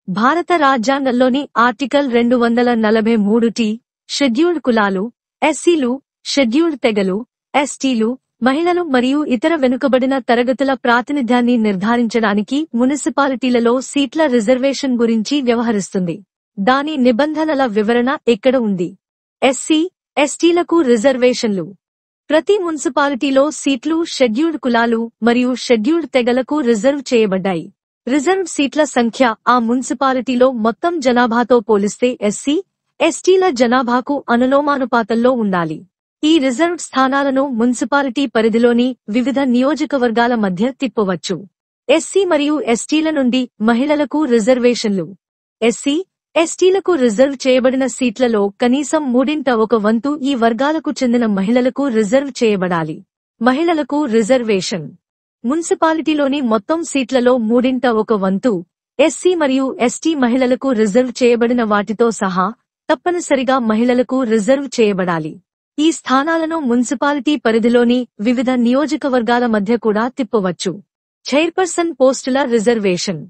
భారత రాజ్యాంగంలోని article 243 scheduled కులాలు, ఎస్సీలు, షెడ్యూల్డ్ తెగలు, ఎస్టీలు, మహిళలు మరియు ఇతర వెనుకబడిన తరగతుల ప్రాతినిధ్యాన్ని నిర్ధారించడానికి మునిసిపాలిటీలలో సీట్ల రిజర్వేషన్ గురించి వ్యవహరిస్తుంది. దాని నిబంధనల వివరణ ఇక్కడ ఉంది. ఎస్సీ, ఎస్టీలకు రిజర్వేషన్లు. ప్రతి మున్సిపాలిటీలో సీట్లు షెడ్యూల్డ్ కులాలు మరియు షెడ్యూల్డ్ తెగలకు రిజర్వ్ చేయబడ్డాయి. రిజర్వ్డ్ సీట్ల సంఖ్య ఆ మున్సిపాలిటీలో మొత్తం జనాభాతో పోలిస్తే ఎస్సీ, ఎస్టీల జనాభాకు అనులోమానుపాతంలో ఉండాలి. ఈ రిజర్వ్డ్ స్థానాలను మున్సిపాలిటీ పరిధిలోని వివిధ నియోజకవర్గాల మధ్య తిప్పవచ్చు. ఎస్సీ మరియు ఎస్టీల నుండి మహిళలకు రిజర్వేషన్లు. ఎస్సీ, ఎస్టీలకు రిజర్వ్ చేయబడిన సీట్లలో కనీసం 1/3 ఈ వర్గాలకు చెందిన మహిళలకు రిజర్వ్ చేయబడాలి. మహిళలకు రిజర్వేషన్. మున్సిపాలిటీలోని మొత్తం సీట్లలో 1/3 ఎస్సీ మరియు ఎస్టీ మహిళలకు రిజర్వ్ చేయబడిన వాటితో సహా తప్పనిసరిగా మహిళలకు రిజర్వ్ చేయబడాలి. ఈ స్థానాలను మున్సిపాలిటీ పరిధిలోని వివిధ నియోజకవర్గాల మధ్య కూడా తిప్పవచ్చు. చైర్పర్సన్ పోస్టుల రిజర్వేషన్.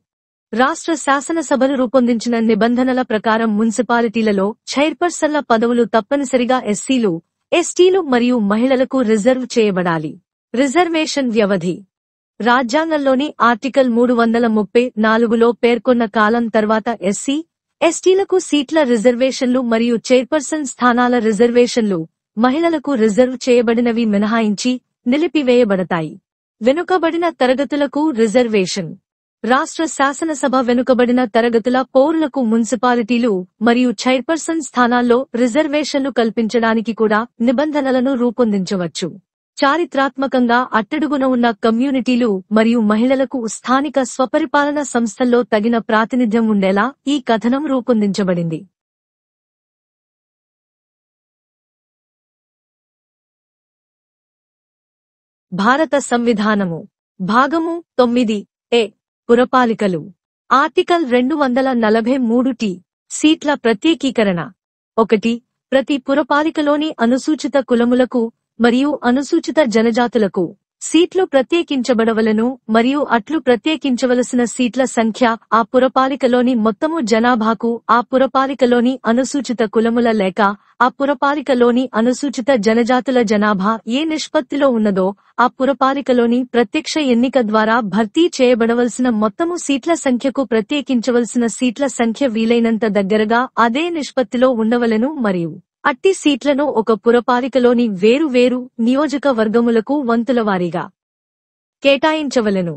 రాష్ట్ర శాసనసభలు రూపొందించిన నిబంధనల ప్రకారం మున్సిపాలిటీలలో చైర్పర్సన్ల పదవులు తప్పనిసరిగా ఎస్సీలు, ఎస్టీలు మరియు మహిళలకు రిజర్వ్ చేయబడాలి. రిజర్వేషన్ వ్యవధి. రాజ్యాంగంలోని ఆర్టికల్ 334లో పేర్కొన్న కాలం తర్వాత ఎస్సీ, ఎస్టీలకు సీట్ల రిజర్వేషన్లు మరియు చైర్పర్సన్ స్థానాల రిజర్వేషన్లు మహిళలకు రిజర్వ్ చేయబడినవి మినహాయించి నిలిపివేయబడతాయి. వెనుకబడిన తరగతులకు రిజర్వేషన్. రాష్ట్ర శాసనసభ వెనుకబడిన తరగతుల పౌరులకు మున్సిపాలిటీలు మరియు చైర్పర్సన్ స్థానాల్లో రిజర్వేషన్లు కల్పించడానికి కూడా నిబంధనలను రూపొందించవచ్చు. చారిత్రాత్మకంగా అట్టడుగున ఉన్న కమ్యూనిటీలు మరియు మహిళలకు స్థానిక స్వపరిపాలన సంస్థల్లో తగిన ప్రాతినిధ్యం ఉండేలా ఈ కథనం రూపొందించబడింది. భారత సంవిధానము. భాగము 9 పురపాలికలు. ఆర్టికల్ 243 సీట్ల ప్రత్యేకీకరణ. 1. ప్రతి పురపాలికలోని అనుసూచిత కులములకు మరియు అనుసూచిత జనజాతులకు సీట్లు ప్రత్యేకించబడవలను మరియు అట్లు ప్రత్యేకించవలసిన సీట్ల సంఖ్య ఆ పురపాలికలోని మొత్తము జనాభాకు ఆ పురపాలికలోని అనుసూచిత కులముల లేక ఆ పురపాలికలోని అనుసూచిత జనజాతుల జనాభా ఏ నిష్పత్తిలో ఉన్నదో ఆ పురపాలికలోని ప్రత్యక్ష ఎన్నిక ద్వారా భర్తీ చేయబడవలసిన మొత్తము సీట్ల సంఖ్యకు ప్రత్యేకించవలసిన సీట్ల సంఖ్య వీలైనంత దగ్గరగా అదే నిష్పత్తిలో ఉండవలెను మరియు అట్టి సీట్లను ఒక పురపాలికలోని వేరు నియోజకవర్గములకు వంతులవారీగా కేటాయించవలెను.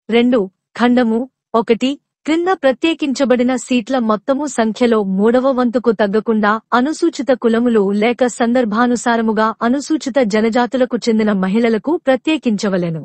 2. ఖండము. 1. క్రింద ప్రత్యేకించబడిన సీట్ల మొత్తము సంఖ్యలో 3వ వంతుకు తగ్గకుండా అనుసూచిత కులములు లేక సందర్భానుసారముగా అనుసూచిత జనజాతులకు చెందిన మహిళలకు ప్రత్యేకించవలెను.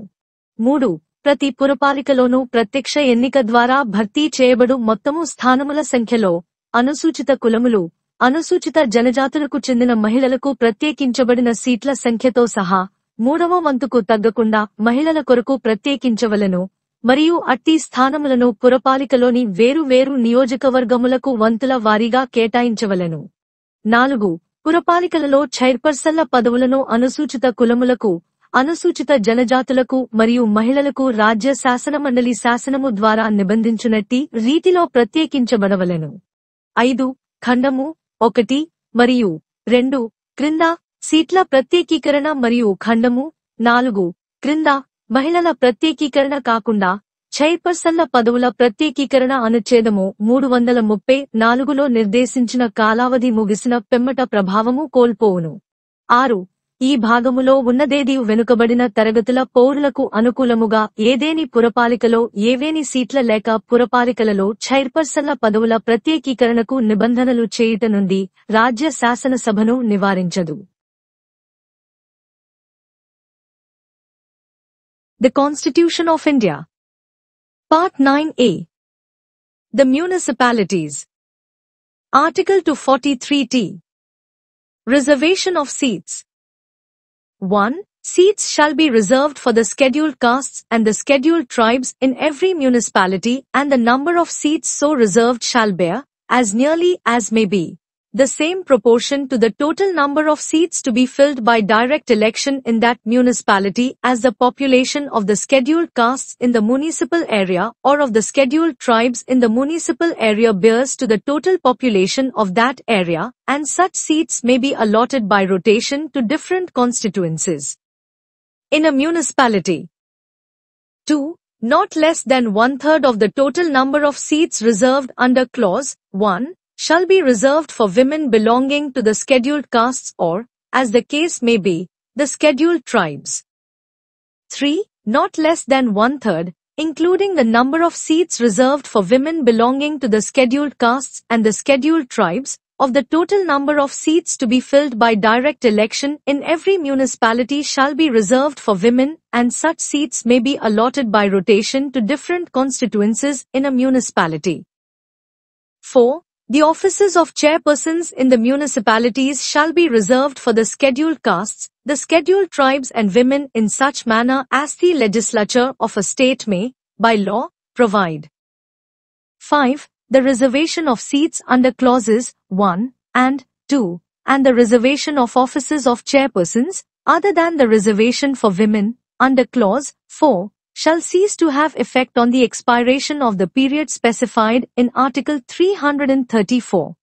3. ప్రతి పురపాలికలోనూ ప్రత్యక్ష ఎన్నిక ద్వారా భర్తీ చేయబడు మొత్తము స్థానముల సంఖ్యలో అనుసూచిత కులములు, అనుసూచిత జనజాతులకు చెందిన మహిళలకు ప్రత్యేకించబడిన సీట్ల సంఖ్యతో సహా 3వ వంతుకు తగ్గకుండా మహిళల కొరకు ప్రత్యేకించవలెను మరియు అట్టి స్థానములను పురపాలికలోని వేరు నియోజకవర్గములకు వంతుల వారీగా కేటాయించవలెను. 4. పురపాలికలలో చైర్పర్సన్ల పదవులను అనుసూచిత కులములకు, అనుసూచిత జనజాతులకు మరియు మహిళలకు రాజ్య శాసనమండలి శాసనము ద్వారా నిబంధించునట్టి రీతిలో ప్రత్యేకించబడవలెను. 5. ఖండము. 1 మరియు 2 క్రింద సీట్ల ప్రత్యేకీకరణ మరియు ఖండము. 4 క్రింద మహిళల ప్రత్యేకీకరణ కాకుండా చైర్పర్సన్ల పదవుల ప్రత్యేకీకరణ అనుచ్ఛేదము 334లో నిర్దేశించిన కాలావధి ముగిసిన పిమ్మట ప్రభావము కోల్పోవును. 6. ఈ భాగములో ఉన్నదేది వెనుకబడిన తరగతుల పౌరులకు అనుకూలముగా ఏదేని పురపాలికలో ఏవేని సీట్ల లేక పురపాలికలలో చైర్పర్సన్ల పదవుల ప్రత్యేకీకరణకు నిబంధనలు చేయుట నుండి రాజ్య శాసనసభను నివారించదు. The Constitution of India. Part 9A. The Municipalities. Article 243T. Reservation of seats. 1. Seats shall be reserved for the scheduled castes and the scheduled tribes in every municipality, and the number of seats so reserved shall bear, as nearly as may be, the same proportion to the total number of seats to be filled by direct election in that municipality as the population of the scheduled castes in the municipal area or of the scheduled tribes in the municipal area bears to the total population of that area, and such seats may be allotted by rotation to different constituencies in a municipality. 2. Not less than one-third of the total number of seats reserved under Clause 1 shall be reserved for women belonging to the scheduled castes or, as the case may be, the scheduled tribes. 3. Not less than one-third, including the number of seats reserved for women belonging to the scheduled castes and the scheduled tribes, of the total number of seats to be filled by direct election in every municipality shall be reserved for women, and such seats may be allotted by rotation to different constituencies in a municipality. 4. The offices of chairpersons in the municipalities shall be reserved for the scheduled castes, the scheduled tribes and women in such manner as the legislature of a state may, by law, provide. 5. The reservation of seats under clauses 1 and 2, and the reservation of offices of chairpersons, other than the reservation for women, under clause 4, shall cease to have effect on the expiration of the period specified in Article 334.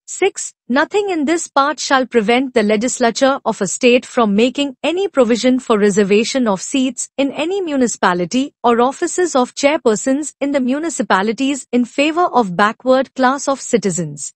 6. Nothing in this part shall prevent the legislature of a state from making any provision for reservation of seats in any municipality or offices of chairpersons in the municipalities in favor of backward class of citizens.